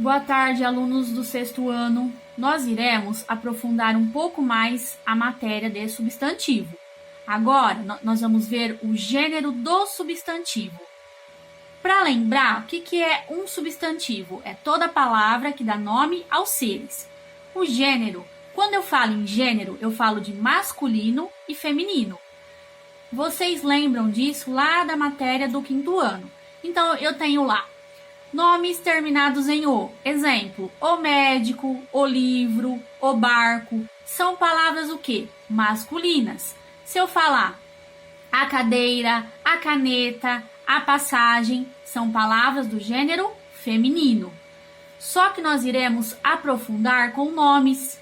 Boa tarde, alunos do sexto ano. Nós iremos aprofundar um pouco mais a matéria de substantivo. Agora, nós vamos ver o gênero do substantivo. Para lembrar, o que é um substantivo? É toda palavra que dá nome aos seres. O gênero, quando eu falo em gênero, eu falo de masculino e feminino. Vocês lembram disso lá da matéria do quinto ano. Então, eu tenho lá nomes terminados em o. Exemplo, o médico, o livro, o barco. São palavras o quê? Masculinas. Se eu falar a cadeira, a caneta, a passagem, são palavras do gênero feminino. Só que nós iremos aprofundar com nomes.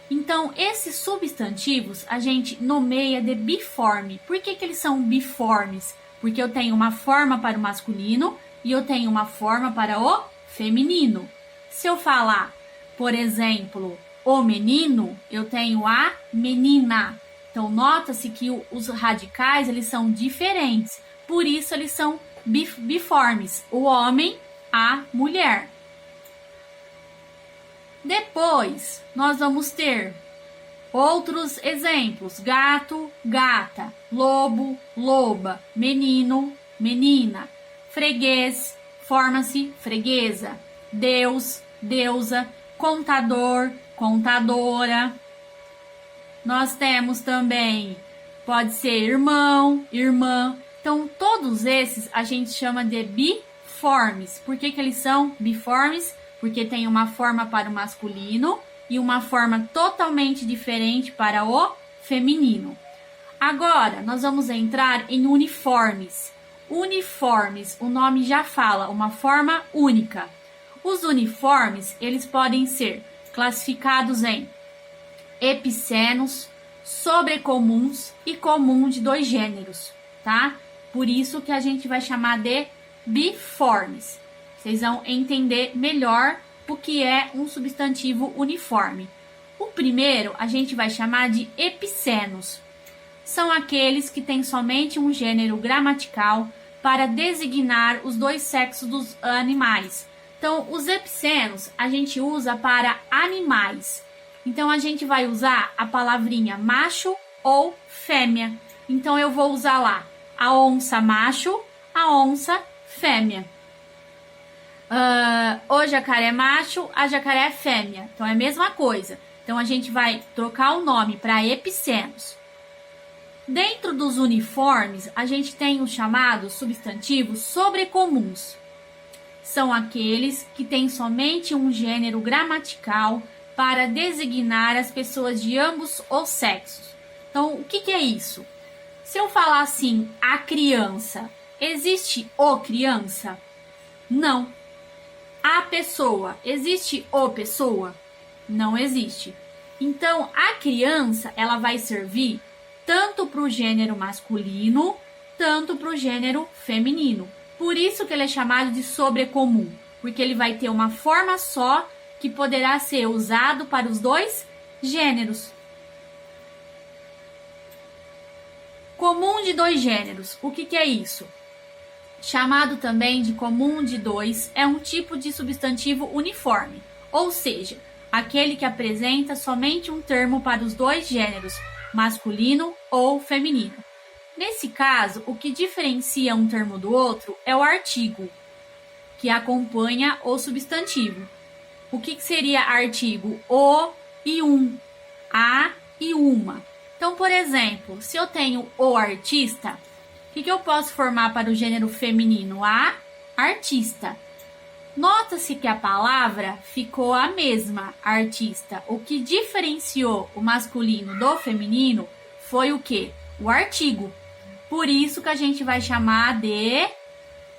Então, esses substantivos a gente nomeia de biforme. Por que eles são biformes? Porque eu tenho uma forma para o masculino e eu tenho uma forma para o feminino. Se eu falar, por exemplo, o menino, eu tenho a menina. Então, nota-se que os radicais eles são diferentes. Por isso, eles são biformes. O homem, a mulher. Depois, nós vamos ter outros exemplos. Gato, gata. Lobo, loba. Menino, menina. Freguês, forma-se freguesa. Deus, deusa. Contador, contadora. Nós temos também, pode ser irmão, irmã. Então, todos esses a gente chama de biformes. Por que eles são biformes? Porque tem uma forma para o masculino e uma forma totalmente diferente para o feminino. Agora, nós vamos entrar em uniformes. Uniformes, o nome já fala, uma forma única. Os uniformes, eles podem ser classificados em epicenos, sobrecomuns e comum de dois gêneros, tá? Por isso que a gente vai chamar de biformes. Vocês vão entender melhor o que é um substantivo uniforme. O primeiro a gente vai chamar de epicenos. São aqueles que têm somente um gênero gramatical para designar os dois sexos dos animais. Então, os epicenos a gente usa para animais. Então, a gente vai usar a palavrinha macho ou fêmea. Então, eu vou usar lá a onça macho, a onça fêmea. O jacaré macho, a jacaré fêmea. Então, é a mesma coisa. Então, a gente vai trocar o nome para epicenos. Dentro dos uniformes, a gente tem os chamados substantivos sobrecomuns. São aqueles que têm somente um gênero gramatical para designar as pessoas de ambos os sexos. Então, o que é isso? Se eu falar assim, a criança, existe o criança? Não. A pessoa, existe o pessoa? Não existe. Então, a criança, ela vai servir tanto para o gênero masculino, tanto para o gênero feminino. Por isso que ele é chamado de sobrecomum, porque ele vai ter uma forma só que poderá ser usado para os dois gêneros. Comum de dois gêneros, o que é isso? Chamado também de comum de dois, é um tipo de substantivo uniforme, ou seja, aquele que apresenta somente um termo para os dois gêneros, masculino ou feminino. Nesse caso, o que diferencia um termo do outro é o artigo, que acompanha o substantivo. O que seria artigo? O e um, a e uma. Então, por exemplo, se eu tenho o artista, o que eu posso formar para o gênero feminino? A artista. Nota-se que a palavra ficou a mesma, artista. O que diferenciou o masculino do feminino foi o quê? O artigo. Por isso que a gente vai chamar de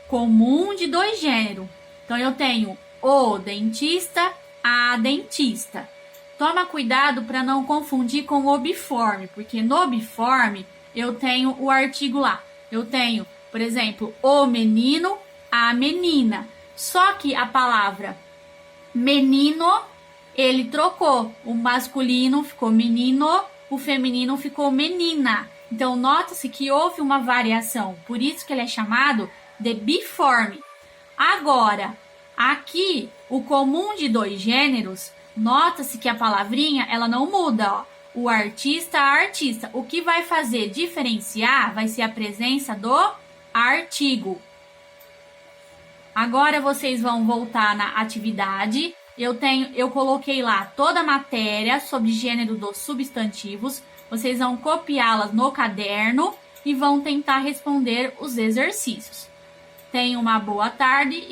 comum de dois gêneros. Então, eu tenho o dentista, a dentista. Toma cuidado para não confundir com o biforme, porque no biforme eu tenho o artigo lá. Eu tenho, por exemplo, o menino, a menina. Só que a palavra menino, ele trocou. O masculino ficou menino, o feminino ficou menina. Então, nota-se que houve uma variação. Por isso que ele é chamado de biforme. Agora, Aqui, o comum de dois gêneros, nota-se que a palavrinha ela não muda, ó. O artista, a artista. O que vai fazer diferenciar vai ser a presença do artigo. Agora vocês vão voltar na atividade. Eu coloquei lá toda a matéria sobre gênero dos substantivos. Vocês vão copiá-las no caderno e vão tentar responder os exercícios. Tenham uma boa tarde e